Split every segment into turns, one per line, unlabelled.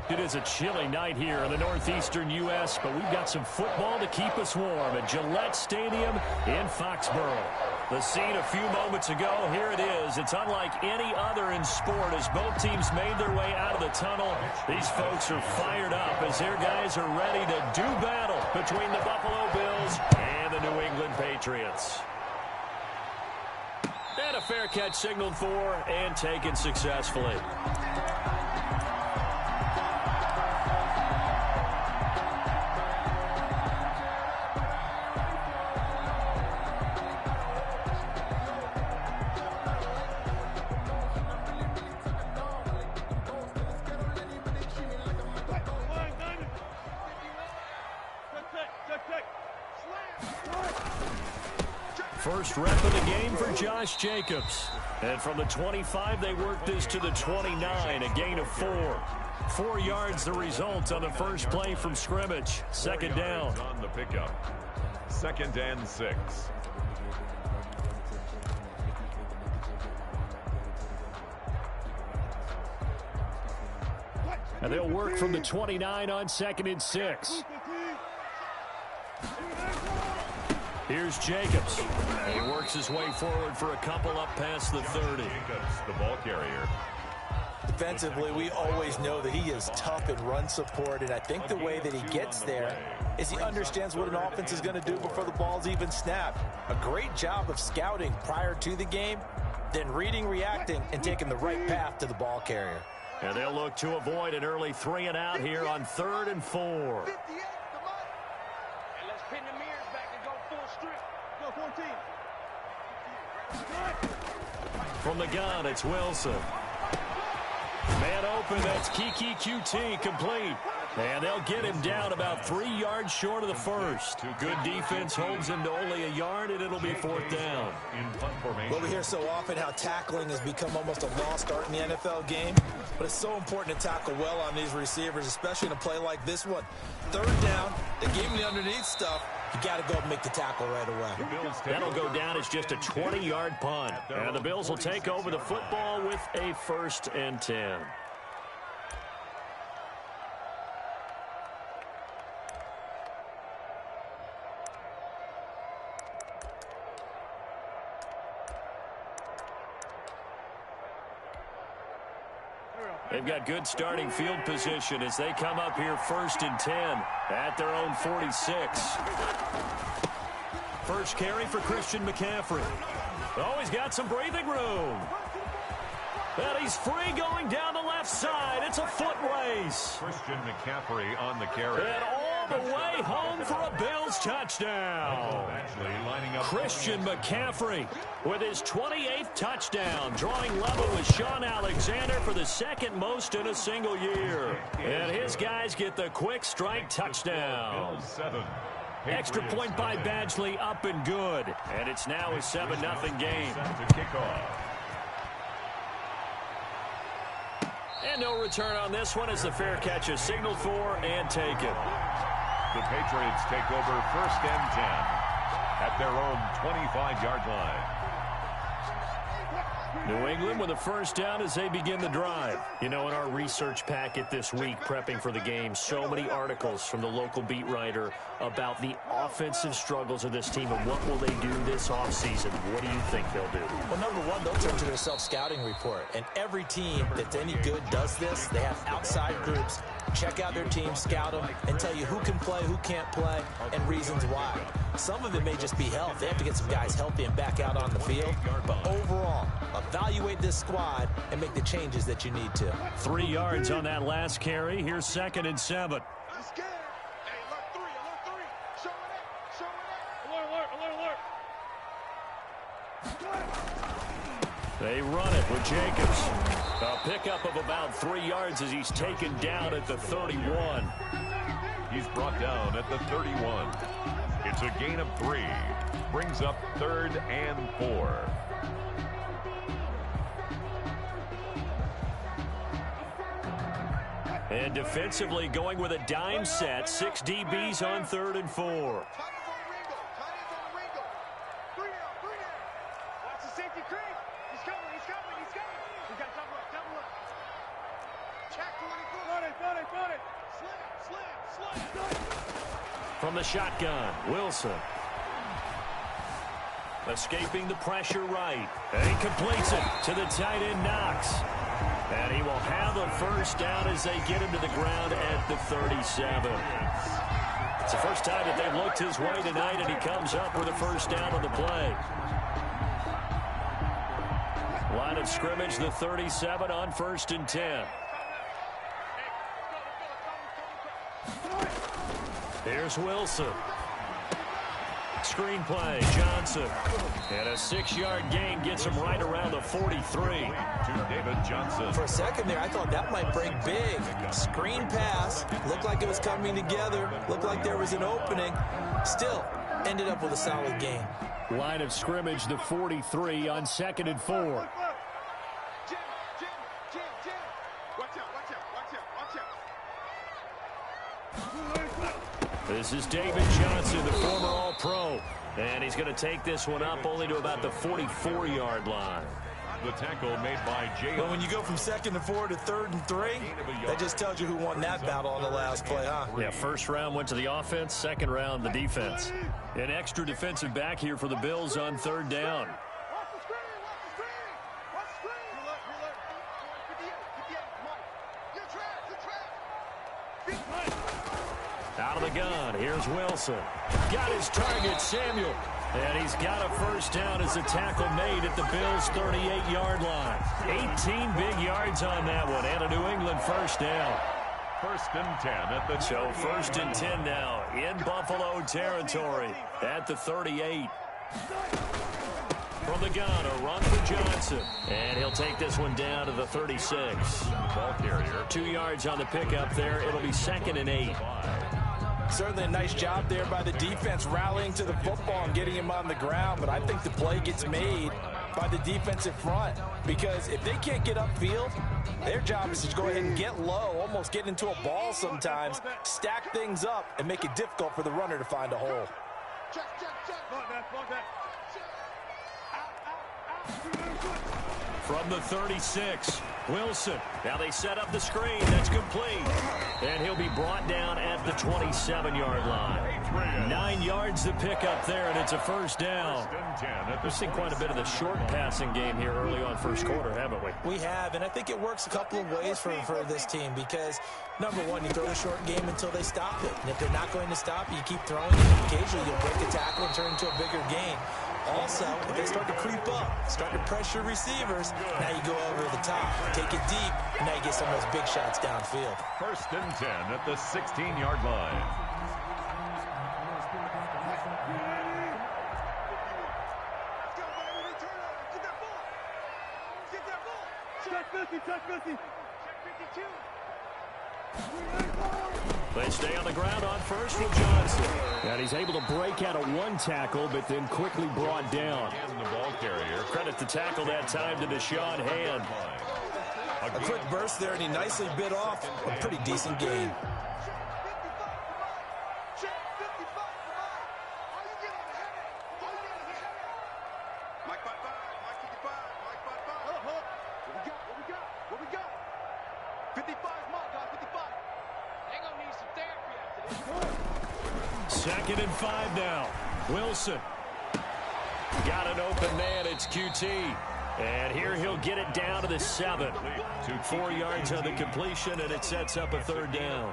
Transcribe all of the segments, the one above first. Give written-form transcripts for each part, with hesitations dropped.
It is a chilly night here in the northeastern U.S., but we've got some football to keep us warm at Gillette Stadium in Foxborough. The scene a few moments ago, here it is. It's unlike any other in sport as both teams made their way out of the tunnel. These folks are fired up as their guys are ready to do battle between the Buffalo Bills and the New England Patriots. And a fair catch signaled for and taken successfully. First rep of the game for Josh Jacobs. And from the 25, they work this to the 29, a gain of 4. 4 yards the result on the first play from scrimmage. Second down.
On the pickup. 2nd and 6.
And they'll work from the 29 on 2nd and 6. Here's Jacobs. He works his way forward for a couple up past the 30.
Jacobs, the ball carrier.
Defensively, we always know that he is tough in run support, and I think the way that he gets there is he understands what an offense is going to do before the ball's even snapped. A great job of scouting prior to the game, then reading, reacting, and taking the right path to the ball carrier.
And they'll look to avoid an early 3 and out here on 3rd and 4. From the gun, it's Wilson. Man open, that's Kiki QT, complete. And they'll get him down about 3 yards short of the first. Good defense holds him to only a yard, and it'll be 4th down.
Well, we hear so often how tackling has become almost a lost art in the NFL game, but it's so important to tackle well on these receivers, especially in a play like this one. 3rd down, they gave him the underneath stuff. You got to go and make the tackle right away.
That'll go down as just a 20-yard punt. And the Bills will take over the football with a 1st and 10. They've got good starting field position as they come up here 1st and 10 at their own 46. First carry for Christian McCaffrey. Oh, he's got some breathing room. And he's free going down the left side. It's a foot race.
Christian McCaffrey on the carry.
And all the way home for a Bills touchdown. Christian McCaffrey with his 28th touchdown, drawing level with Sean Alexander for the 2nd most in a single year. And his guys get the quick strike touchdown. Extra point by Badgley, up and good. And it's now a 7-0 game.
Set to kick off.
And no return on this one as the fair catch is signaled for and taken.
The Patriots take over 1st and 10 at their own 25-yard line.
New England with a 1st down as they begin the drive. You know, in our research packet this week, prepping for the game, so many articles from the local beat writer about the offensive struggles of this team and what will they do this offseason. What do you think they'll do?
Well, number one, they'll turn to their self-scouting report. And every team that's any good does this. They have outside groups. Check out their team, scout them, and tell you who can play, who can't play, and reasons why. Some of it may just be health. They have to get some guys healthy and back out on the field. But overall, evaluate this squad and make the changes that you need to.
3 yards on that last carry. Here's 2nd and 7. They run it with Jacobs. A pickup of about 3 yards as he's taken down at the 31.
He's brought down at the 31. It's a gain of 3. Brings up 3rd and 4.
And defensively going with a dime set. 6 DBs on 3rd and 4. From the shotgun, Wilson. Escaping the pressure right. And he completes it to the tight end, Knox. And he will have a first down as they get him to the ground at the 37. It's the first time that they've looked his way tonight, and he comes up with a first down on the play. Line of scrimmage, the 37 on 1st and 10. Here's Wilson. Screen play, Johnson. And a 6-yard gain gets him right around the 43.
To David Johnson.
For a second there, I thought that might break big. Screen pass. Looked like it was coming together. Looked like there was an opening. Still, ended up with a solid gain.
Line of scrimmage, the 43 on 2nd and 4. This is David Johnson, the former All-Pro. And he's going to take this one up only to about the 44-yard line.
The tackle made by Jay.
But when you go from 2nd and 4 to 3rd and 3, that just tells you who won that battle on the last play, huh?
Yeah, first round went to the offense, second round the defense. An extra defensive back here for the Bills on 3rd down. Out of the gun, here's Wilson. Got his target, Samuel. And he's got a first down as a tackle made at the Bills' 38-yard line. 18 big yards on that one, and a New England first down.
1st and 10 at the.
So 1st and 10 now in Buffalo territory at the 38. From the gun, a run for Johnson. And he'll take this one down to the 36.
Ball carrier.
2 yards on the pickup there. It'll be 2nd and 8.
Certainly a nice job there by the defense rallying to the football and getting him on the ground, but I think the play gets made by the defensive front because if they can't get upfield, their job is to go ahead and get low, almost get into a ball sometimes, stack things up, and make it difficult for the runner to find a hole.
From the 36, Wilson. Now they set up the screen. That's complete. And he'll be brought down at the 27-yard line. 9 yards to pick up there, and it's a first down. We've seen quite a bit of the short passing game here early on first quarter, haven't we?
We have, and I think it works a couple of ways for this team because, number one, you throw the short game until they stop it. And if they're not going to stop it, you keep throwing it. Occasionally, you'll break a tackle and turn into a bigger gain. Also, if they start to creep up, start to pressure receivers, now you go over the top, take it deep, and now you get some of those big shots downfield.
1st and 10 at the 16-yard line.
They stay on the ground on first with Johnson. And he's able to break out of one tackle, but then quickly brought down.
And the ball carrier.
Credit the tackle that time to Deshaun Hand.
A quick burst there, and he nicely bit off a pretty decent gain.
Second and 5 now. Wilson. Got an open man. It's QT. And here he'll get it down to the 7. 4 yards on the completion, and it sets up a 3rd down.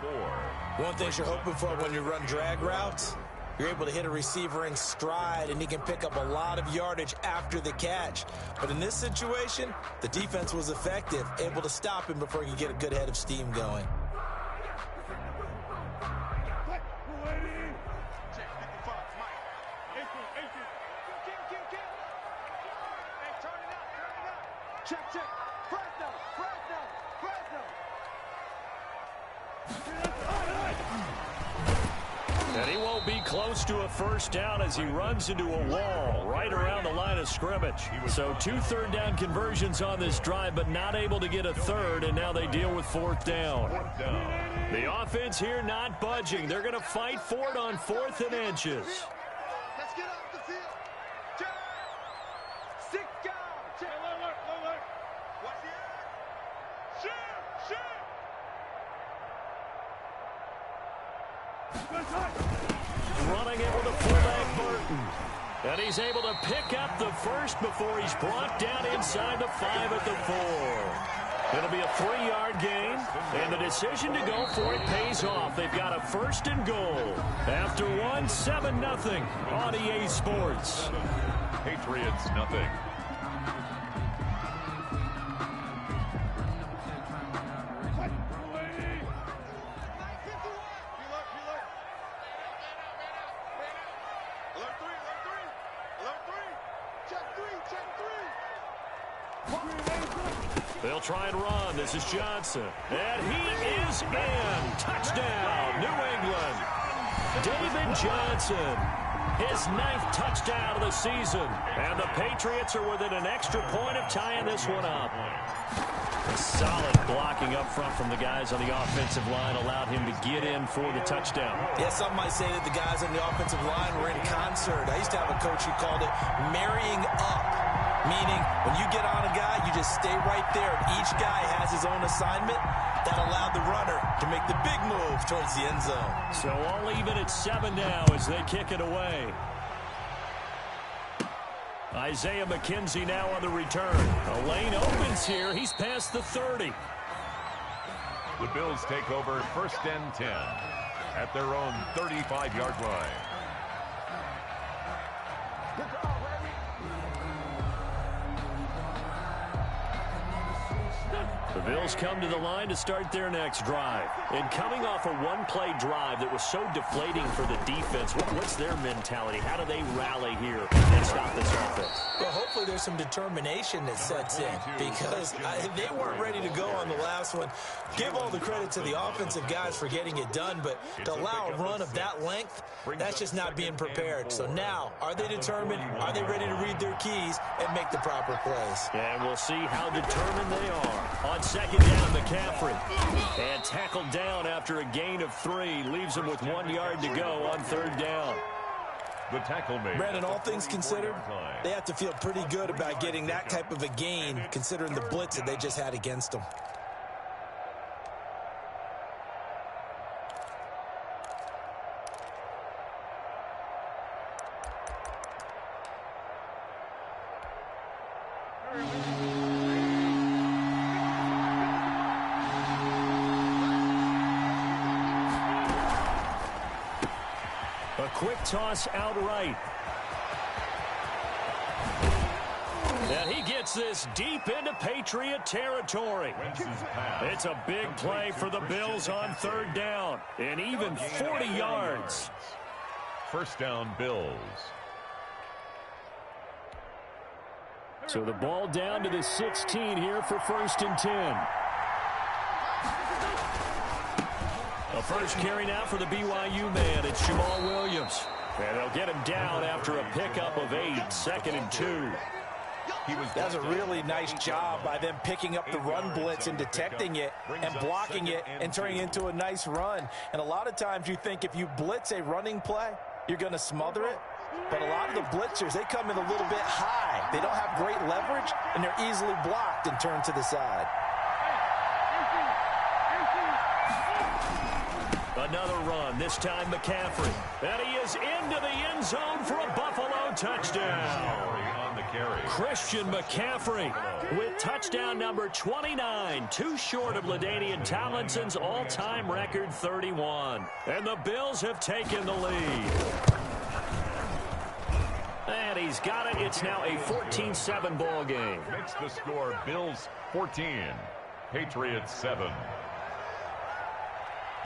One thing you're hoping for when you run drag routes, you're able to hit a receiver in stride, and he can pick up a lot of yardage after the catch. But in this situation, the defense was effective, able to stop him before he could get a good head of steam going.
And he won't be close to a first down as he runs into a wall right around the line of scrimmage. So 2 third down conversions on this drive, but not able to get a third, and now they deal with 4th down. The offense here not budging. They're going to fight for it on 4th and inches.
Let's get off the field. Sit down. Watch the edge. Shoot.
Running it with a fullback Burton. And he's able to pick up the first before he's brought down inside the 5 at the 4. It'll be a 3-yard gain, and the decision to go for it pays off. They've got a 1st and goal. After one, 7-0 on EA Sports.
Patriots, nothing.
They'll try and run. This is Johnson. And he is in. Touchdown, New England. David Johnson, his 9th touchdown of the season. And the Patriots are within an extra point of tying this one up. A solid blocking up front from the guys on the offensive line allowed him to get in for the touchdown.
Yeah, some might say that the guys on the offensive line were in concert. I used to have a coach who called it marrying up, meaning when you get on a guy, you just stay right there. Each guy has his own assignment that allowed the runner to make the big move towards the end zone.
So all even at 7 now as they kick it away. Isaiah McKenzie now on the return. A lane opens here. He's past the 30.
The Bills take over 1st and 10 at their own 35-yard line.
The Bills come to the line to start their next drive. And coming off a one-play drive that was so deflating for the defense, what's their mentality? How do they rally here and stop this offense?
Well, hopefully there's some determination that sets in because they weren't ready to go on the last one. Give all the credit to the offensive guys for getting it done, but to allow a run of that length, that's just not being prepared. So now, are they determined? Are they ready to read their keys and make the proper plays?
And we'll see how determined they are. On 2nd down, McCaffrey. And tackled down after a gain of 3. Leaves him with 1 yard to go on 3rd down.
The tackle made.
Brandon, all things considered, they have to feel pretty good about getting that type of a gain considering the blitz that they just had against them.
A quick toss outright. And he gets this deep into Patriot territory. It's a big play for the Bills on 3rd down. And even 40 yards.
1st down, Bills.
So the ball down to the 16 here for 1st and 10. A first carry now for the BYU man. It's Jamal Williams. And they'll get him down after a pickup of 8. 2nd and 2.
That was a really nice job by them picking up the run blitz and detecting it and blocking it and turning it into a nice run. And a lot of times you think if you blitz a running play, you're going to smother it. But a lot of the blitzers, they come in a little bit high. They don't have great leverage, and they're easily blocked and turned to the side.
Another run, this time McCaffrey. And he is into the end zone for a Buffalo touchdown.
On the carry.
Christian McCaffrey with touchdown number 29, too short of LaDainian Tomlinson's all-time record 31. And the Bills have taken the lead. And he's got it. It's now a 14-7 ball game.
Makes the score Bills 14, Patriots 7.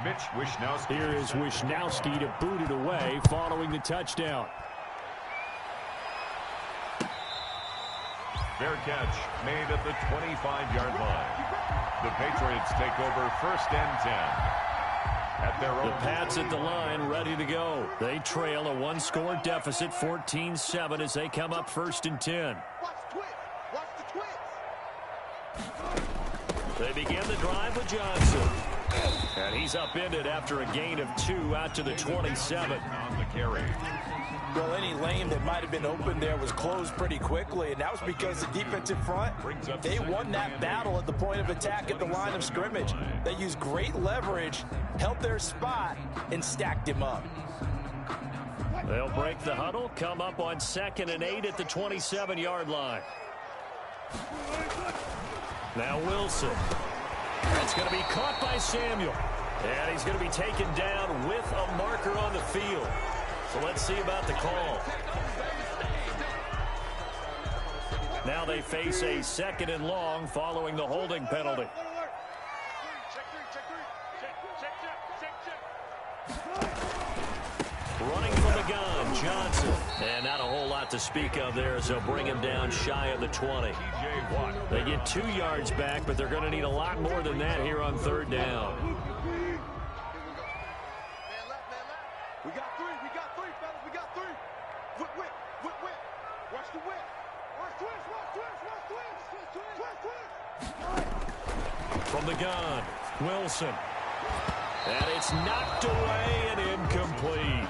Mitch Wishnowsky.
Here is Wishnowsky to boot it away following the touchdown.
Fair catch made at the 25-yard line. The Patriots take over 1st and 10. At their own.
The Pats at the line, ready to go. They trail a 1-score deficit, 14-7, as they come up 1st and 10.
Watch the twist. Watch the twist.
They begin the drive with Johnson. And He's upended after a gain of 2 out to the 27.
On the carry.
Well, any lane that might have been open there was closed pretty quickly, and that was because the defensive front, they won that battle at the point of attack at the line of scrimmage. They used great leverage, held their spot, and stacked him up.
They'll break the huddle, come up on 2nd and 8 at the 27-yard line. Now Wilson. That's going to be caught by Samuel. And he's going to be taken down with a marker on the field. So let's see about the call. Now they face a 2nd and long following the holding penalty. Running from the gun, Johnson. And not a whole lot to speak of there as they'll bring him down shy of the 20. They get 2 yards back, but they're going to need a lot more than that here on 3rd down.
We got three, fellas, we got 3. Whip. Watch the whip. Watch twist.
From the gun, Wilson. And it's knocked away and incomplete.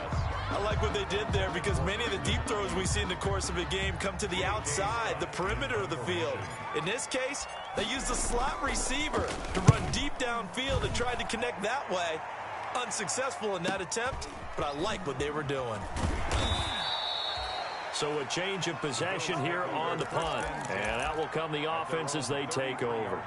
I like what they did there because many of the deep throws we see in the course of a game come to the outside, the perimeter of the field. In this case, they used a slot receiver to run deep downfield and tried to connect that way. Unsuccessful in that attempt, but I like what they were doing.
So a change of possession here on the punt. And out will come the offense as they take over.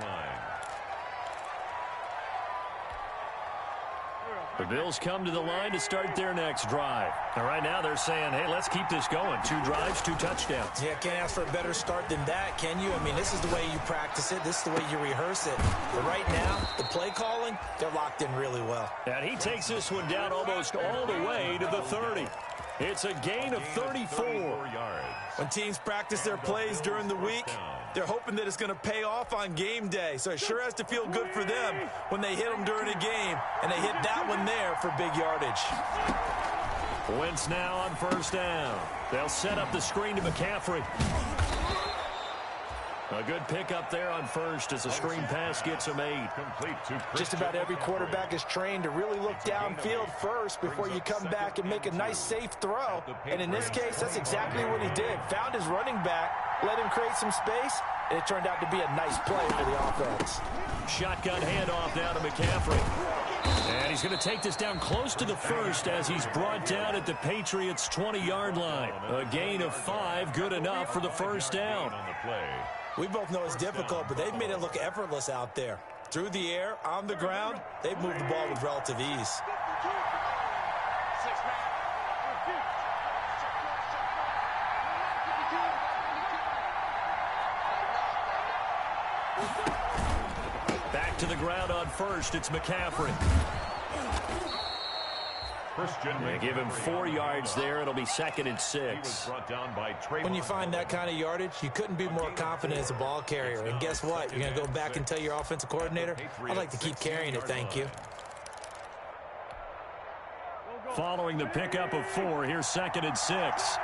The Bills come to the line to start their next drive. And right now they're saying, hey, let's keep this going. 2 drives, 2 touchdowns.
Yeah, can't ask for a better start than that, can you? I mean, this is the way you practice it. This is the way you rehearse it. But right now, the play calling, they're locked in really well.
And he takes this one down almost all the way to the 30. It's a gain of 34 yards.
When teams practice their plays during the week, they're hoping that it's going to pay off on game day. So it sure has to feel good for them when they hit them during a game, and they hit that one there for big yardage.
Wentz now on 1st down. They'll set up the screen to McCaffrey. A good pickup there on 1st as the screen pass gets him 8.
Just about every quarterback is trained to really look downfield first before you come back and make a nice, safe throw. And in this case, that's exactly what he did. Found his running back, let him create some space, and it turned out to be a nice play for the offense.
Shotgun handoff now to McCaffrey. And he's going to take this down close to the 1st as he's brought down at the Patriots' 20-yard line. A gain of 5, good enough for the 1st down.
We both know it's difficult, but they've made it look effortless out there. Through the air, on the ground, they've moved the ball with relative ease.
Back to the ground on 1st, it's McCaffrey. They give him 4 yards there. It'll be 2nd and 6.
When you find that kind of yardage, you couldn't be more confident as a ball carrier. And guess what? You're going to go back and tell your offensive coordinator, I'd like to keep carrying it, thank you.
Following the pickup of 4, here's 2nd and 6.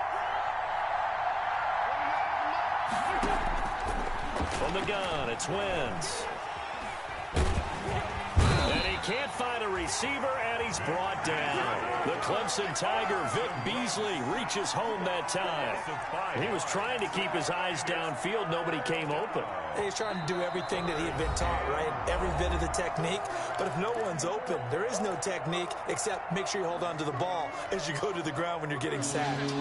From the gun, it's Wentz. And he can't find a receiver, and he's brought down. The Clemson Tiger, Vic Beasley, reaches home that time. He was trying to keep his eyes downfield. Nobody came open.
He's trying to do everything that he had been taught, right? Every bit of the technique. But if no one's open, there is no technique except make sure you hold on to the ball as you go to the ground when you're getting sacked.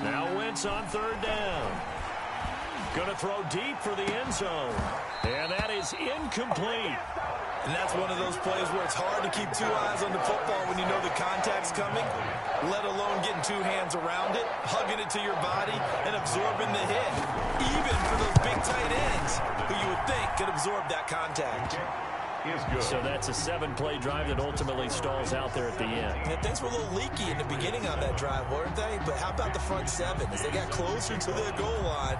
Now Wentz on 3rd down. Going to throw deep for the end zone. And that is incomplete.
And that's one of those plays where it's hard to keep 2 eyes on the football when you know the contact's coming, let alone getting 2 hands around it, hugging it to your body, and absorbing the hit. Even for those big tight ends who you would think could absorb that contact.
So that's a 7-play drive that ultimately stalls out there at the end.
And things were a little leaky in the beginning on that drive, weren't they? But how about the front 7? As they got closer to their goal line,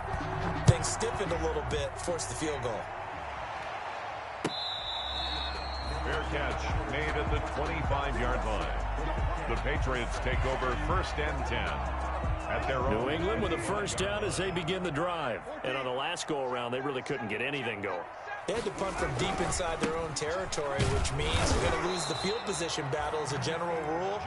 things stiffened a little bit, forced the field goal.
Fair catch made at the 25-yard line. The Patriots take over 1st and 10. at their own.
New England with a first down as they begin the drive. And on the last go-around, they really couldn't get anything going.
They had to punt from deep inside their own territory, which means they're going to lose the field position battle as a general rule.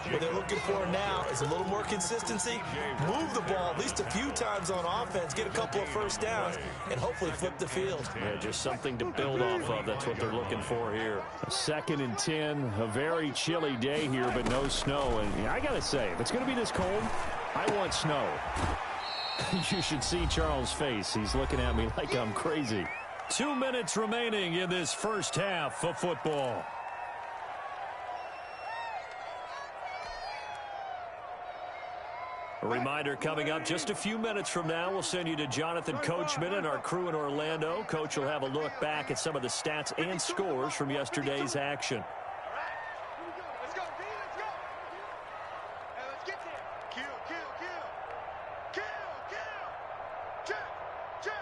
What they're looking for now is a little more consistency, move the ball at least a few times on offense, get a couple of first downs, and hopefully flip the field.
Yeah, just something to build off of. That's what they're looking for here. 2nd and 10, a very chilly day here, but no snow. And I got to say, if it's going to be this cold, I want snow. You should see Charles' face. He's looking at me like I'm crazy. 2 minutes remaining in this first half of football. A reminder coming up just a few minutes from now. We'll send you to Jonathan Coachman and our crew in Orlando. Coach will have a look back at some of the stats and scores from yesterday's action.
Let's go, D, let's go. Hey, let's get there. Kill, kill, kill. Kill, kill. Check, check.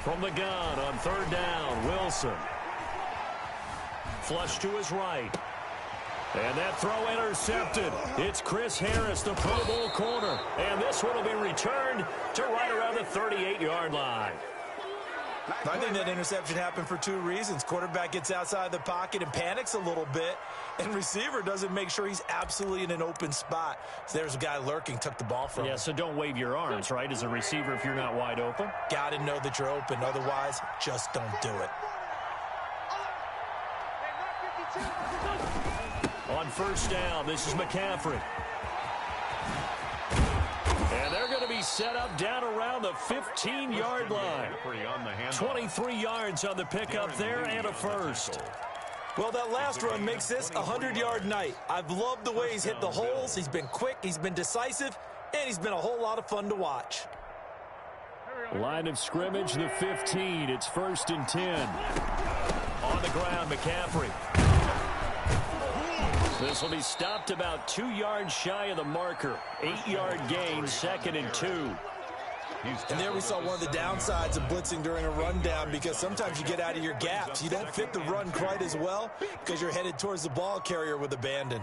From the gun on 3rd down, Wilson. Flush to his right. And that throw intercepted. It's Chris Harris, the Pro Bowl corner. And this one will be returned to right around the 38-yard line.
I think that interception happened for 2 reasons. Quarterback gets outside the pocket and panics a little bit, and receiver doesn't make sure he's absolutely in an open spot. So there's a guy lurking, took the ball from him.
Yeah, so don't wave your arms, right, as a receiver if you're not wide open.
Got to know that you're open. Otherwise, just don't do it.
On 1st down, this is McCaffrey. And they're going to be set up down around the 15-yard line. 23 yards on the pickup there and a first.
Well, that last run makes this a 100-yard night. I've loved the way he's hit the holes. He's been quick, he's been decisive, and he's been a whole lot of fun to watch.
Line of scrimmage, the 15. It's 1st and 10. On the ground, McCaffrey. This will be stopped about 2 yards shy of the marker. 8-yard gain, 2nd and 2.
And there we saw one of the downsides of blitzing during a rundown, because sometimes you get out of your gaps. You don't fit the run quite as well because you're headed towards the ball carrier with abandon.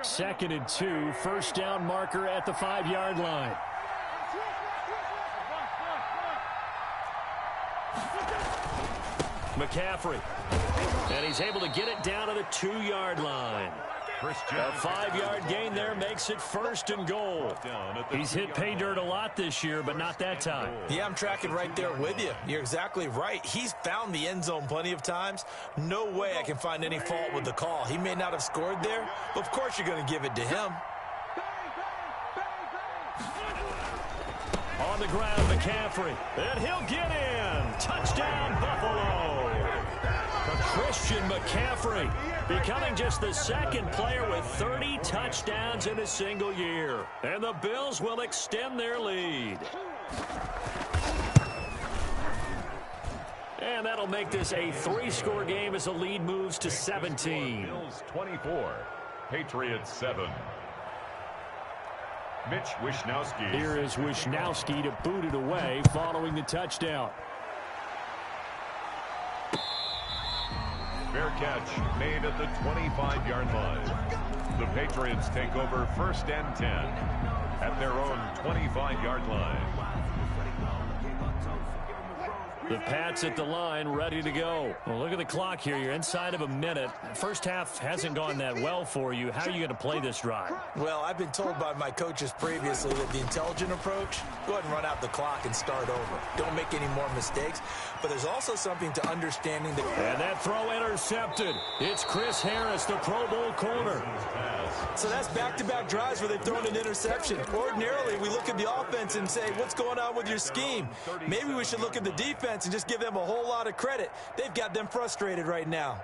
2nd and 2, 1st down marker at the 5-yard line. McCaffrey. And he's able to get it down to the 2-yard line. A 5-yard gain there makes it 1st and goal. He's hit pay dirt a lot this year, but not that time.
Yeah, I'm tracking right there with you. You're exactly right. He's found the end zone plenty of times. No way I can find any fault with the call. He may not have scored there, but of course you're going to give it to him.
On the ground, McCaffrey. And he'll get in. Touchdown, Buffalo. Christian McCaffrey becoming just the 2nd player with 30 touchdowns in a single year. And the Bills will extend their lead. And that'll make this a 3-score game as the lead moves to 17.
Bills 24, Patriots 7. Mitch Wishnowsky.
Here is Wishnowsky to boot it away following the touchdown.
Fair catch made at the 25-yard line. The Patriots take over 1st and 10 at their own 25-yard line.
The Pats at the line, ready to go. Well, look at the clock here. You're inside of a minute. First half hasn't gone that well for you. How are you going to play this drive?
Well, I've been told by my coaches previously that the intelligent approach, go ahead and run out the clock and start over. Don't make any more mistakes. But there's also something to understanding that...
And that throw intercepted. It's Chris Harris, the Pro Bowl corner.
So that's back-to-back drives where they've thrown an interception. Ordinarily, we look at the offense and say, what's going on with your scheme? Maybe we should look at the defense and just give them a whole lot of credit. They've got them frustrated right now.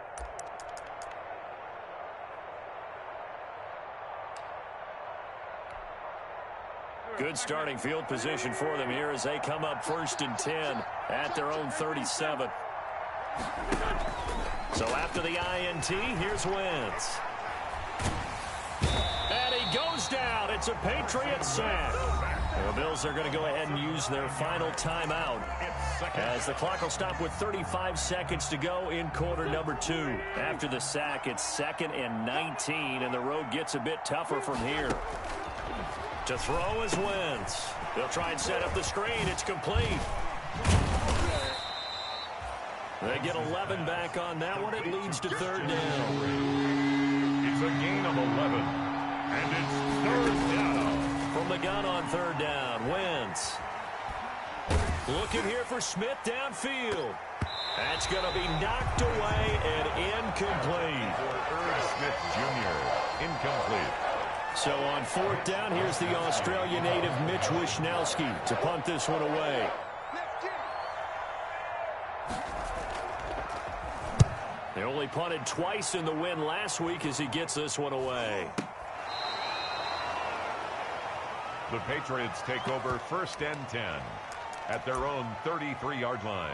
Good starting field position for them here as they come up 1st and 10 at their own 37. So after the INT, here's Wentz. And he goes down. It's a Patriots sack. The Bills are going to go ahead and use their final timeout as the clock will stop with 35 seconds to go in quarter number 2. After the sack, it's 2nd and 19, and the road gets a bit tougher from here. To throw is Wentz. They'll try and set up the screen. It's complete. They get 11 back on that one. It leads to 3rd down.
It's a gain of 11, and it's 3rd down.
From the gun on 3rd down, Wentz. Looking here for Smith downfield. That's going to be knocked away and incomplete.
For Smith Jr., incomplete.
So on 4th down, here's the Australia native Mitch Wishnowski to punt this one away. They only punted twice in the win last week as he gets this one away.
The Patriots take over 1st and 10 at their own 33-yard line.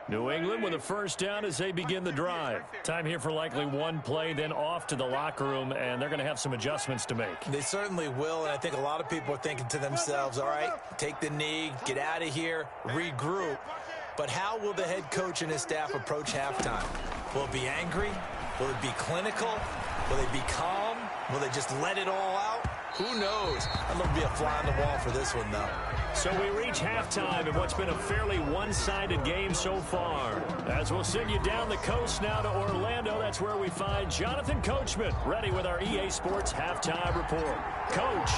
New England with a 1st down as they begin the drive. Time here for likely one play, then off to the locker room, and they're going to have some adjustments to make.
They certainly will, and I think a lot of people are thinking to themselves, all right, take the knee, get out of here, regroup. But how will the head coach and his staff approach halftime? Will it be angry? Will it be clinical? Will they be calm? Will they just let it all out? Who knows? I'd love to be a fly on the wall for this one, though.
So we reach halftime in what's been a fairly one-sided game so far. As we'll send you down the coast now to Orlando, that's where we find Jonathan Coachman ready with our EA Sports Halftime Report. Coach,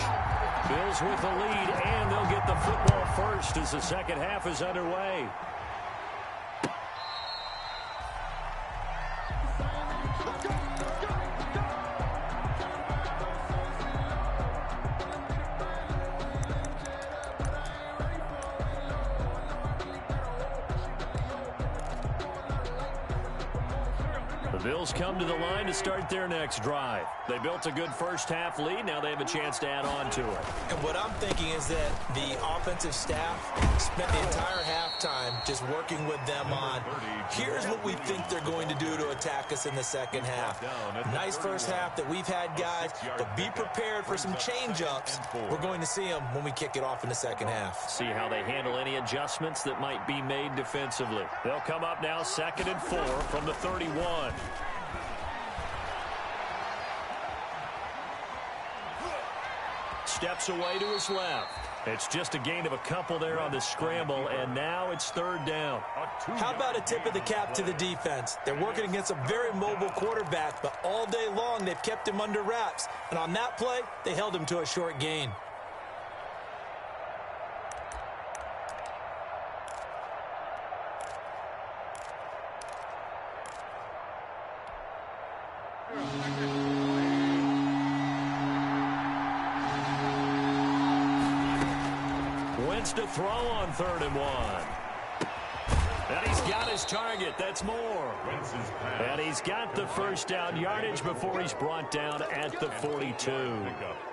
Bills with the lead, and they'll get the football first as the second half is underway. Bills come to the line to start their next drive. They built a good first half lead. Now they have a chance to add on to it.
And what I'm thinking is that the offensive staff spent the entire halftime just working with them on, here's what we think they're going to do to attack us in the second half. Nice first half that we've had, guys, but be prepared for some change-ups. We're going to see them when we kick it off in the second half.
See how they handle any adjustments that might be made defensively. They'll come up now 2nd and 4 from the 31. Steps away to his left. It's just a gain of a couple there on the scramble, and now it's 3rd down.
How about a tip of the cap to the defense? They're working against a very mobile quarterback, but all day long they've kept him under wraps. And on that play, they held him to a short gain.
To throw on 3rd and 1. And he's got his target. That's more. And he's got the 1st down yardage before he's brought down at the 42.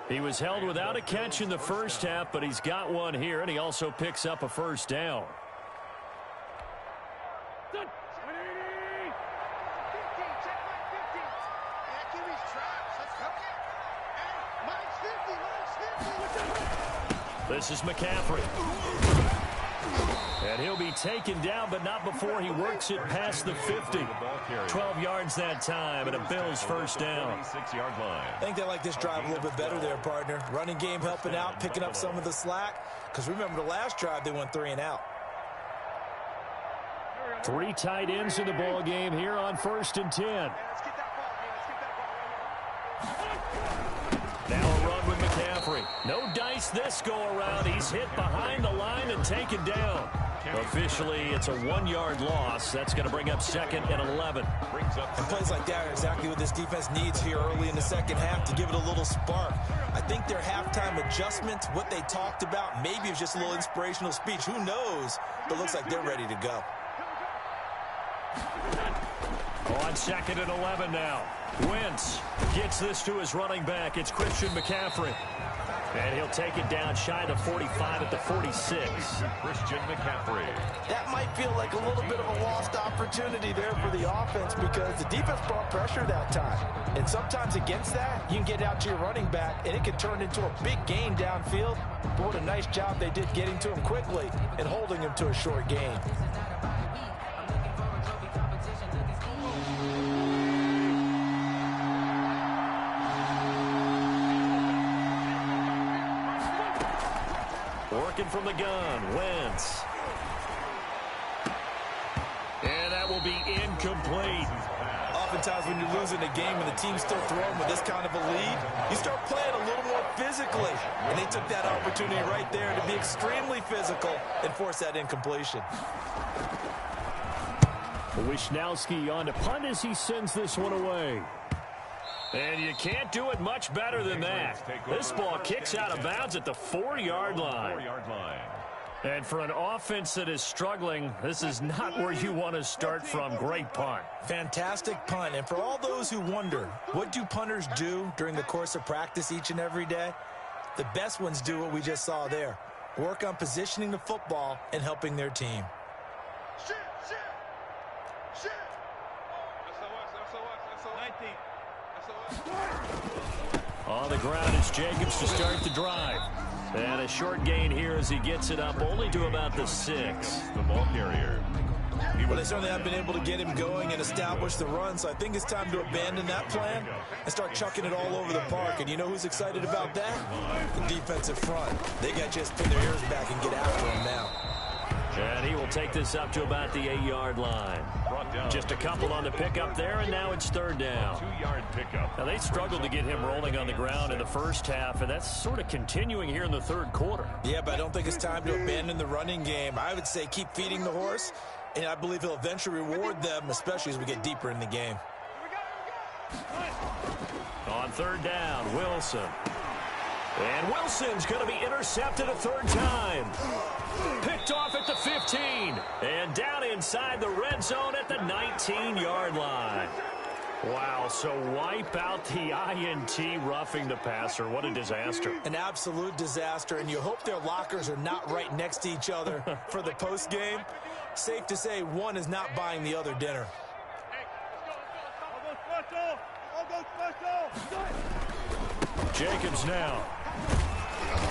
He was held without a catch in the first half, but he's got one here, and he also picks up a 1st down. This is McCaffrey. And he'll be taken down, but not before he works it past the 50. 12 yards that time, and a Bills 1st down.
I think they like this drive a little bit better there, partner. Running game helping out, picking up some of the slack. Because remember the last drive, they went 3 and out.
3 tight ends in the ball game here on 1st and 10. Now a run with McCaffrey. No dice this go-around. He's hit behind the line and taken down. Officially, it's a 1-yard loss. That's going to bring up 2nd and 11.
And plays like that are exactly what this defense needs here early in the second half to give it a little spark. I think their halftime adjustments, what they talked about, maybe it was just a little inspirational speech. Who knows? But it looks like they're ready to go.
On 2nd and 11 now. Wentz gets this to his running back. It's Christian McCaffrey. And he'll take it down shy of the 45 at the 46.
Christian McCaffrey.
That might feel like a little bit of a lost opportunity there for the offense because the defense brought pressure that time. And sometimes against that, you can get out to your running back, and it can turn into a big gain downfield. But what a nice job they did getting to him quickly and holding him to a short gain.
Working from the gun, Wentz. And that will be incomplete.
Oftentimes when you're losing a game and the team's still throwing with this kind of a lead, you start playing a little more physically. And they took that opportunity right there to be extremely physical and force that incompletion.
Wishnowski on to punt as he sends this one away. And you can't do it much better than that. This ball kicks out of bounds at the 4-yard line. And for an offense that is struggling, this is not where you want to start from. Great punt.
Fantastic punt. And for all those who wonder, what do punters do during the course of practice each and every day? The best ones do what we just saw there. Work on positioning the football and helping their team.
On the ground is Jacobs to start the drive. And a short gain here as he gets it up only to about the 6.
The ball carrier.
Well, they certainly have been able to get him going and establish the run, so I think it's time to abandon that plan and start chucking it all over the park. And you know who's excited about that? The defensive front. They got to just pin their ears back and get after him now.
And he will take this up to about the 8-yard line. Just a couple on the pickup there, and now it's third down.
2-yard pickup.
Now, they struggled to get him rolling on the ground in the first half, and that's sort of continuing here in the third quarter.
Yeah, but I don't think it's time to abandon the running game. I would say keep feeding the horse, and I believe he'll eventually reward them, especially as we get deeper in the game.
On third down, Wilson. And Wilson's going to be intercepted a third time. Picked off at the 15. And down inside the red zone at the 19-yard line. Wow, so wipe out the INT roughing the passer. What a disaster.
An absolute disaster, and you hope their lockers are not right next to each other for the post game. Safe to say one is not buying the other dinner.
Jacobs now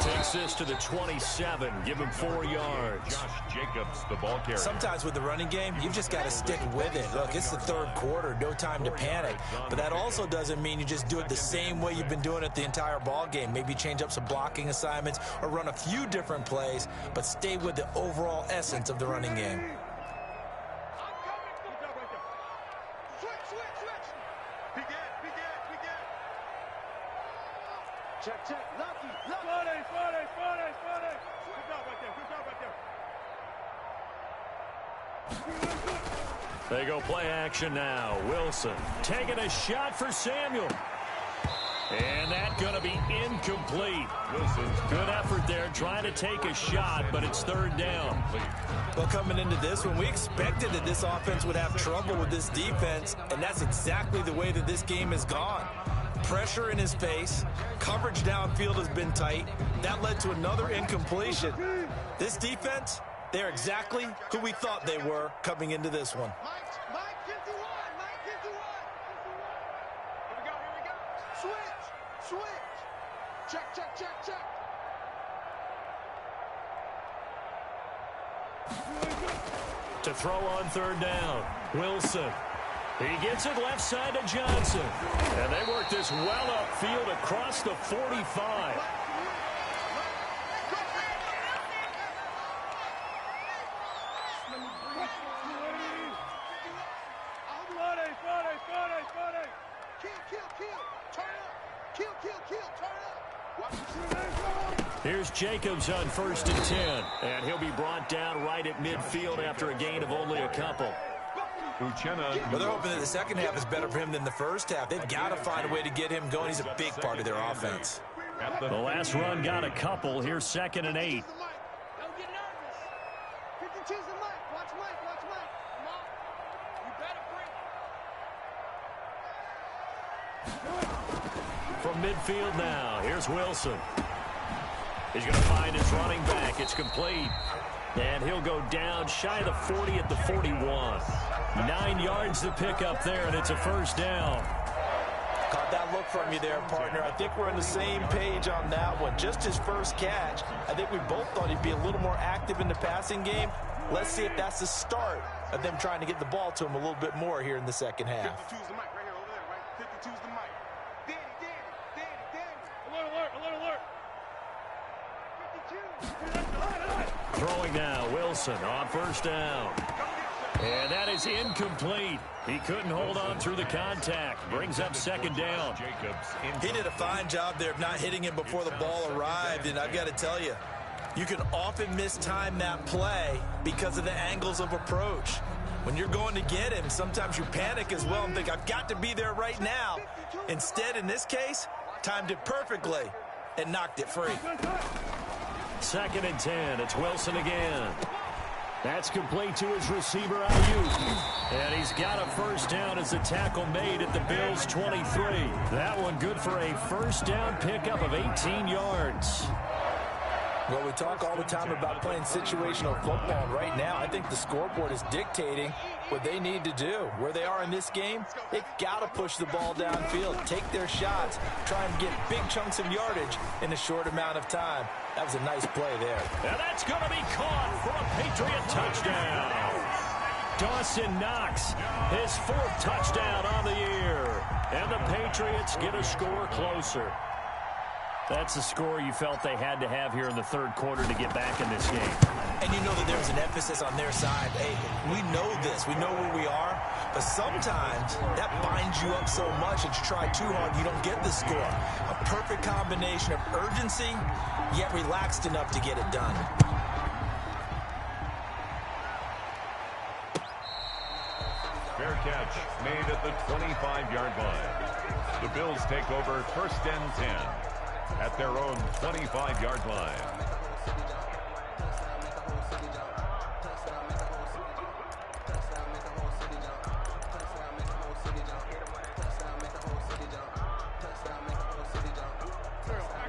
takes this to the 27. Give him 4 yards.
Josh Jacobs, the ball carrier.
Sometimes with the running game, you've just got to stick with it. Look, it's the third quarter. No time to panic. But that also doesn't mean you just do it the same way you've been doing it the entire ball game. Maybe change up some blocking assignments or run a few different plays, but stay with the overall essence of the running game.
Check, check, lucky, lucky.
They go play action now. Wilson taking a shot for Samuel. And that's going to be incomplete.
Wilson's
good effort there trying to take a shot, but it's third down.
Well, coming into this one, we expected that this offense would have trouble with this defense, and that's exactly the way that this game has gone. Pressure in his face. Coverage downfield has been tight. That led to another incompletion. This defense, they're exactly who we thought they were coming into this one.
Mike, get to one. Mike, get to one. Here we go. Switch. Check.
To throw on third down, Wilson. He gets it left side to Johnson. And they work this well upfield across the 45. Here's Jacobs on 1st and 10. And he'll be brought down right at midfield after a gain of only a couple.
Well, they're hoping that the second half is better for him than the first half. They've got to find a way to get him going. He's a big part of their offense.
The last run got a couple. Here's 2nd and 8.
Don't get nervous. 52's in Mike. Watch Mike. Come on. You better bring.
From midfield now, here's Wilson. He's going to find his running back. It's complete. And he'll go down shy of the 40 at the 41. 9 yards to pick up there, and it's a first down.
Caught that look from you there, partner. I think we're on the same page on that one. Just his first catch. I think we both thought he'd be a little more active in the passing game. Let's see if that's the start of them trying to get the ball to him a little bit more here in the second half.
52's the mic right here, over there, right? 52's the mic. Danny. Alert. 52.
Throwing now, Wilson on first down. And that is incomplete. He couldn't hold on through the contact. Brings up second down.
He did a fine job there of not hitting him before the ball arrived, and I've got to tell you, you can often mistime that play because of the angles of approach. When you're going to get him, sometimes you panic as well and think, I've got to be there right now. Instead, in this case, timed it perfectly and knocked it free.
2nd and 10. It's Wilson again. That's complete to his receiver, Ayuk. And he's got a first down as the tackle made at the Bills' 23. That one good for a first down pickup of 18 yards.
Well, we talk all the time about playing situational football. Right now, I think the scoreboard is dictating what they need to do. Where they are in this game, they've got to push the ball downfield, take their shots, try and get big chunks of yardage in a short amount of time. That was a nice play there.
And that's going to be caught for a Patriot touchdown. Dawson Knox, his 4th touchdown on the year. And the Patriots get a score closer. That's the score you felt they had to have here in the 3rd quarter to get back in this game.
And you know that there's an emphasis on their side. Hey, we know this. We know where we are. But sometimes that binds you up so much that you try too hard, you don't get the score. A perfect combination of urgency, yet relaxed enough to get it done.
Fair catch made at the 25-yard line. The Bills take over 1st and 10 at their own 25-yard line.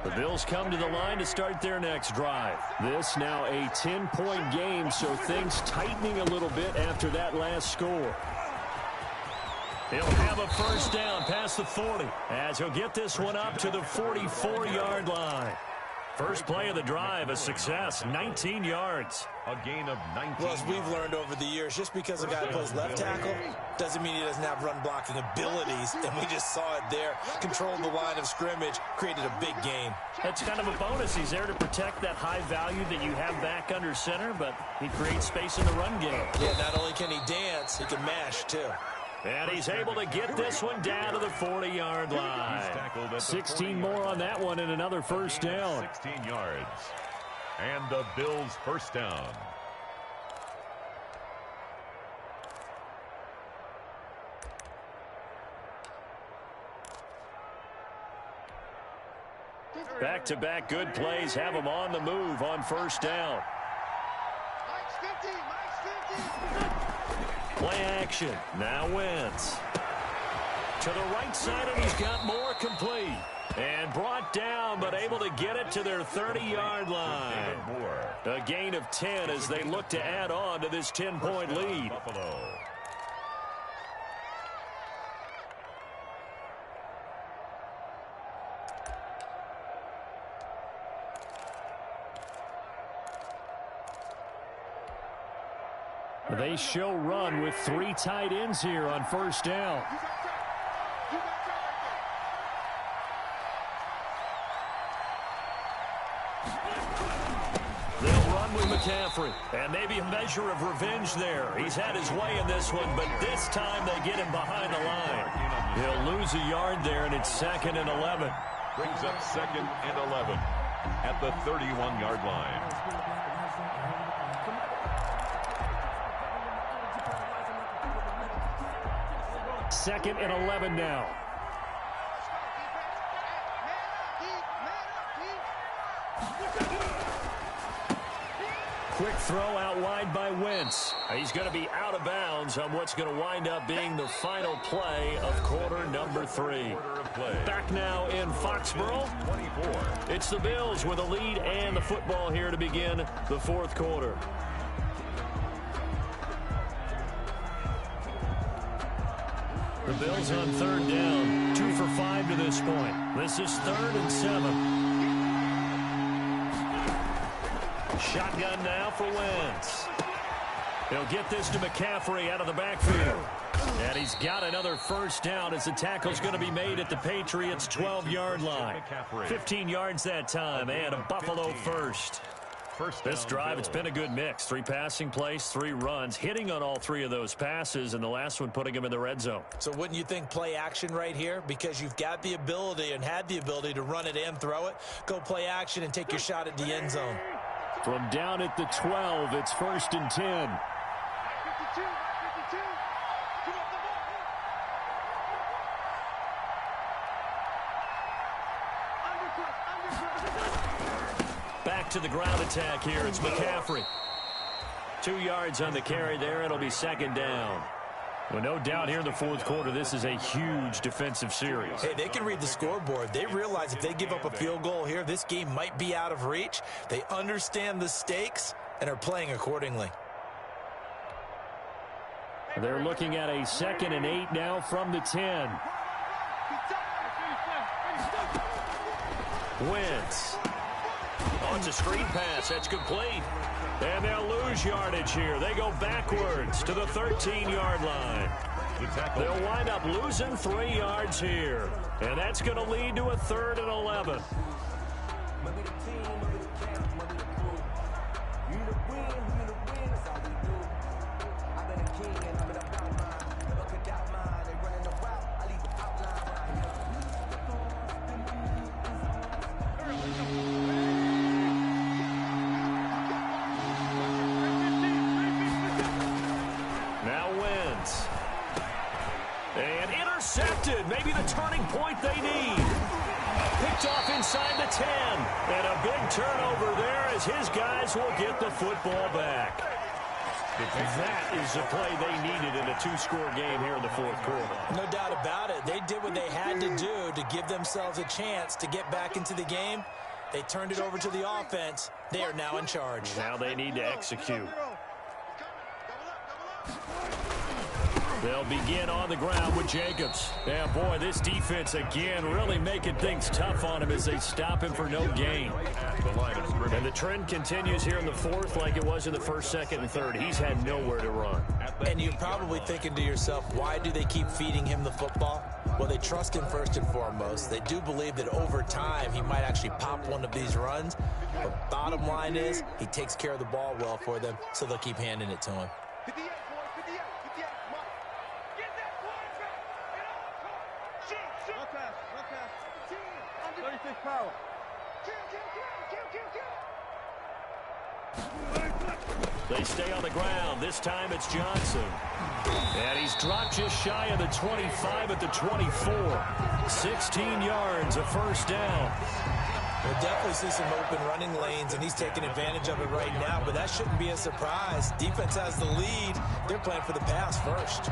The Bills come to the line to start their next drive. This now a 10-point game, so things tightening a little bit after that last score. He'll have a first down past the 40 as he'll get this one up to the 44-yard line. First play of the drive, a success, 19 yards.
A gain of 19.
Well, as we've learned over the years, just because a guy plays left tackle doesn't mean he doesn't have run-blocking abilities, and we just saw it there. Controlled the line of scrimmage, created a big gain.
That's kind of a bonus. He's there to protect that high value that you have back under center, but he creates space in the run game.
Yeah, not only can he dance, he can mash, too.
And he's able to get this one down to the 40-yard line. 16 more on that one and another first down.
16 yards. And the Bills' first down.
Back-to-back good plays have him on the move on first down. Play action. Now Wentz. To the right side, and he's got more complete. And brought down, but able to get it to their 30-yard line. A gain of 10 as they look to add on to this 10-point lead.
Buffalo.
They show run with 3 tight ends here on first down. They'll run with McCaffrey, and maybe a measure of revenge there. He's had his way in this one, but this time they get him behind the line. He'll lose a yard there, and it's 2nd and 11.
Brings up 2nd and 11 at the 31-yard line.
Second and 11 now. quick throw out wide by Wentz. He's going to be out of bounds on what's going to wind up being the final play of quarter number 3. Back now in Foxborough. It's the Bills with a lead and the football here to begin the fourth quarter. The Bills on third down, 2 for 5 to this point. This is 3rd and 7. Shotgun now for Wentz. He'll get this to McCaffrey out of the backfield. And he's got another first down as the tackle's going to be made at the Patriots' 12-yard line. 15 yards that time and a Buffalo first. This drive, it's been a good mix. 3 passing plays, 3 runs, hitting on all 3 of those passes, and the last one putting him in the red zone.
So wouldn't you think play action right here? Because you've got the ability and had the ability to run it and throw it. Go play action and take your shot at the end zone.
From down at the 12, it's 1st and 10. Back to the ground attack here. It's McCaffrey. 2 yards on the carry there. It'll be 2nd down. Well, no doubt here in the fourth quarter, this is a huge defensive series.
Hey, they can read the scoreboard. They realize if they give up a field goal here, this game might be out of reach. They understand the stakes and are playing accordingly.
They're looking at a 2nd and 8 now from the 10. Wentz. Oh, it's a screen pass. That's complete. And they'll lose yardage here. They go backwards to the 13-yard line. They'll wind up losing 3 yards here. And that's going to lead to a 3rd and 11. Maybe the turning point they need. Picked off inside the 10. And a big turnover there as his guys will get the football back. That is the play they needed in a 2-score game here in the fourth quarter.
No doubt about it. They did what they had to do to give themselves a chance to get back into the game. They turned it over to the offense. They are now in charge.
Now they need to execute. They'll begin on the ground with Jacobs. Yeah, boy, this defense again really making things tough on him as they stop him for no gain. And the trend continues here in the fourth like it was in the 1st, 2nd, and 3rd. He's had nowhere to run.
And you're probably thinking to yourself, why do they keep feeding him the football? Well, they trust him first and foremost. They do believe that over time he might actually pop one of these runs. But bottom line is he takes care of the ball well for them, so they'll keep handing it to him.
36 power.
They stay on the ground. This time it's Johnson. And he's dropped just shy of the 25 at the 24. 16 yards, a first down.
We'll definitely see some open running lanes, and he's taking advantage of it right now, but that shouldn't be a surprise. Defense has the lead. They're playing for the pass first.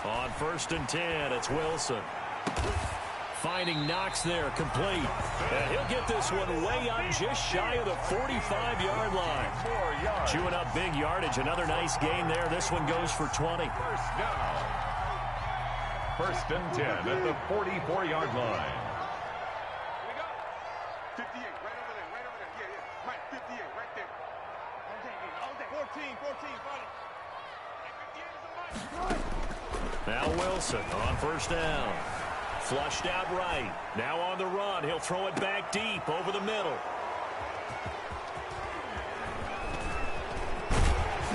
On 1st and 10, it's Wilson. Finding Knox there, complete. And he'll get this one way up just shy of the 45-yard line. Chewing up big yardage. Another nice gain there. This one goes for 20.
First down. 1st and 10 at the 44-yard line.
58, right over there, right over there. Yeah. Right, 58, right there. All day. 14, got it.
Now Wilson on 1st down. Flushed out right. Now on the run. He'll throw it back deep over the middle.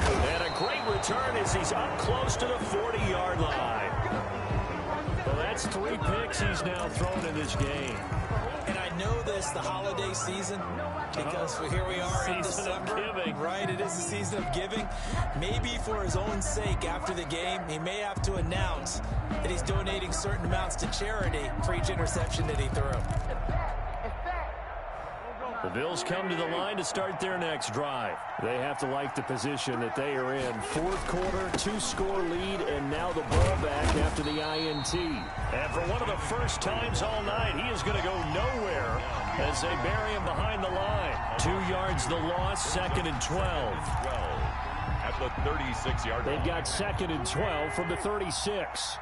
And a great return as he's up close to the 40-yard line. Well, that's 3 picks he's now thrown in this game.
And I know this, the holiday season, because here we are in December.
Giving.
Right, it is the season of giving. Maybe for his own sake, after the game, he may have to announce that he's donating certain amounts to charity for each interception that he threw.
The Bills come to the line to start their next drive. They have to like the position that they are in. 4th quarter, 2-score lead, and now the ball back after the INT. And for one of the first times all night, he is going to go nowhere as they bury him behind the line. 2 yards the loss, 2nd and 12.
At the 36-yard line.
They've got 2nd and 12 from the 36.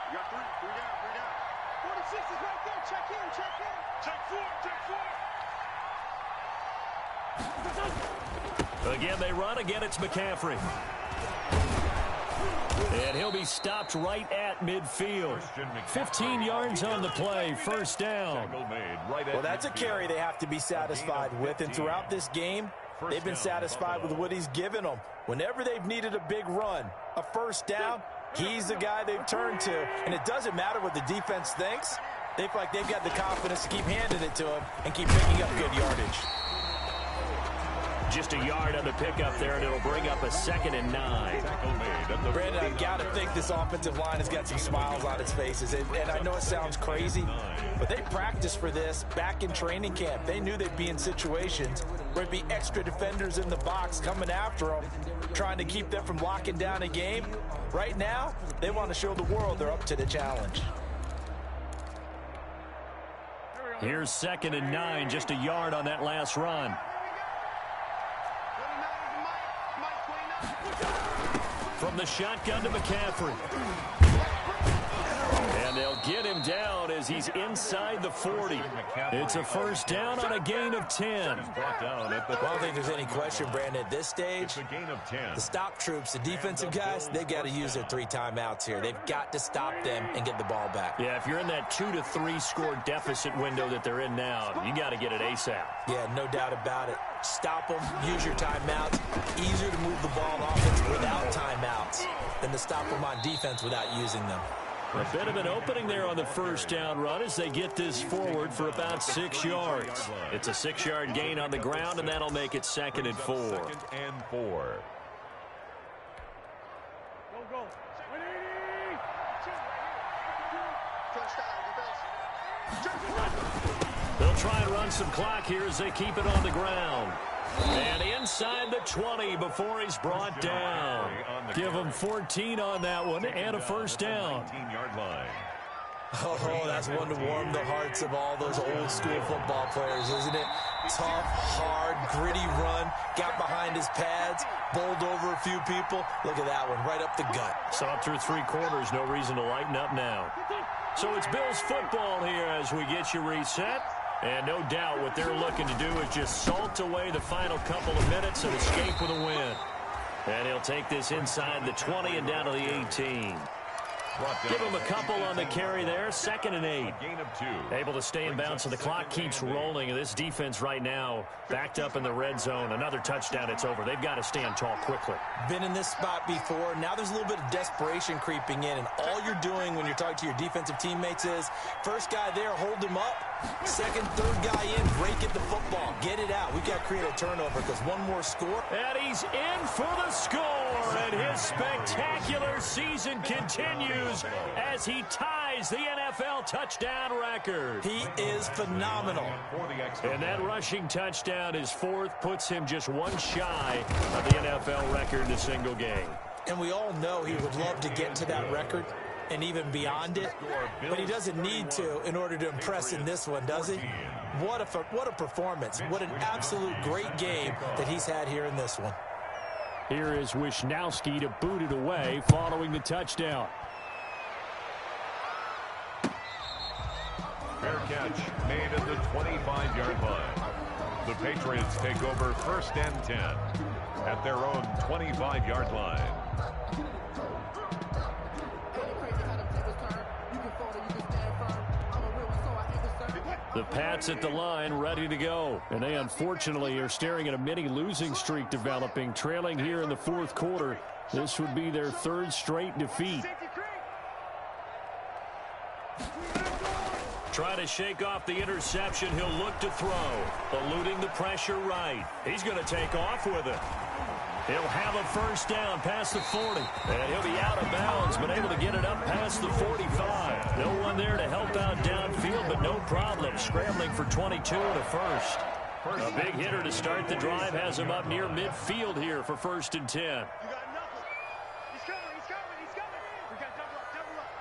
You got 3 down. 46 is right there. Check in. Check 4.
Again, they run. Again, it's McCaffrey. And he'll be stopped right at midfield. 15 yards on the play. First down.
Well, that's a carry they have to be satisfied with. And throughout this game, they've been satisfied with what he's given them. Whenever they've needed a big run, a first down, he's the guy they've turned to. And it doesn't matter what the defense thinks. They feel like they've got the confidence to keep handing it to him and keep picking up good yardage.
Just a yard on the pickup there, and it'll bring up a 2nd and 9.
Brandon, I've got to think this offensive line has got some smiles on its faces. And I know it sounds crazy, but they practiced for this back in training camp. They knew they'd be in situations where there'd be extra defenders in the box coming after them, trying to keep them from locking down a game. Right now, they want to show the world they're up to the challenge.
Here's 2nd and 9, just a yard on that last run. From the shotgun to McCaffrey. And they'll get him down as he's inside the 40. It's a first down on a gain of 10.
I don't think there's any question, Brandon, at this stage, the stop troops, the defensive guys, they've got to use their 3 timeouts here. They've got to stop them and get the ball back.
Yeah, if you're in that 2 to 3 score deficit window that they're in now, you got to get it ASAP.
Yeah, no doubt about it. Stop them, use your timeouts. Easier to move the ball on offense without timeouts than to stop them on defense without using them.
A bit of an opening there on the first down run as they get this forward for about 6 yards. It's a 6-yard gain on the ground, and that'll make it 2nd and 4.
2nd and 4.
Go.
They'll try and run some clock here as they keep it on the ground. And inside the 20 before he's brought down. Give him 14 on that one and a first down.
19-yard line.
Oh, that's one to warm the hearts of all those old school football players, isn't it? Tough, hard, gritty run, got behind his pads, bowled over a few people. Look at that one, right up the gut.
Saw it through 3 quarters, no reason to lighten up now. So it's Bills football here as we get you reset. And no doubt what they're looking to do is just salt away the final couple of minutes and escape with a win. And he'll take this inside the 20 and down to the 18. Give him a couple on the carry there. 2nd and 8.
Gain of 2.
Able to stay in bounds, so the clock keeps rolling. And this defense right now backed up in the red zone. Another touchdown, it's over. They've got to stand tall quickly.
Been in this spot before. Now there's a little bit of desperation creeping in. And all you're doing when you're talking to your defensive teammates is, first guy there, hold him up. Second, third guy in, break at the football. Get it out. We've got to create a turnover because one more score.
And he's in for the score. And his spectacular season continues as he ties the NFL touchdown record.
He is phenomenal.
And that rushing touchdown, his 4th, puts him just 1 shy of the NFL record in a single game.
And we all know he would love to get to that record and even beyond it, but he doesn't need to in order to impress in this one, does he? What a performance. What an absolute great game that he's had here in this one.
Here is Wisnowski to boot it away following the touchdown.
Fair catch made at the 25-yard line. The Patriots take over 1st and 10 at their own 25-yard line.
The Pats at the line, ready to go. And they unfortunately are staring at a mini losing streak developing, trailing here in the fourth quarter. This would be their third straight defeat. Trying to shake off the interception. He'll look to throw. Eluding the pressure right. He's going to take off with it. He'll have a first down past the 40. And he'll be out of bounds, but able to get it up past the 45. No one there to help out downfield, but no problem. Scrambling for 22 and a first. A big hitter to start the drive has him up near midfield here for 1st and 10.
You got nothing. He's coming, he's coming, he's coming. We got double up, double up.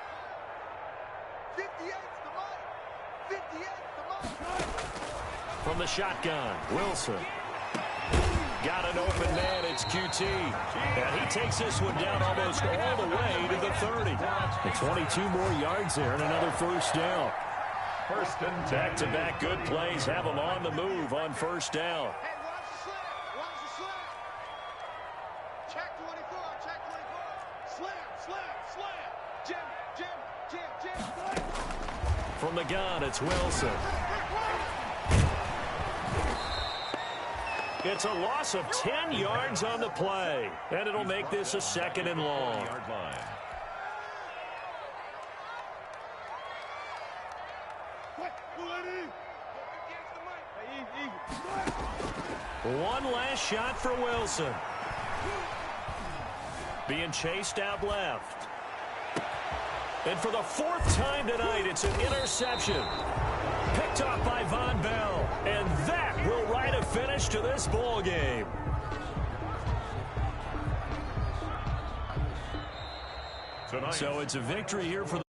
58's the mark. 58's the mark.
From the shotgun, Wilson. Got an open man, it's QT. And he takes this one down almost all the way to the 30. And 22 more yards there and another first down.
1st and 10.
Back-to-back good plays have them on the move on first down.
Hey, watch the slam. Watch the slam. Check 24, check 24. Slam, slam, slam. Jim.
From the gun, it's Wilson. It's a loss of 10 yards on the play. And it'll make this a 2nd and long.
Yard line.
One last shot for Wilson. Being chased out left. And for the 4th time tonight, it's an interception. Picked off by Von Bell. And that will write a finish to this ball game. So it's a victory here for the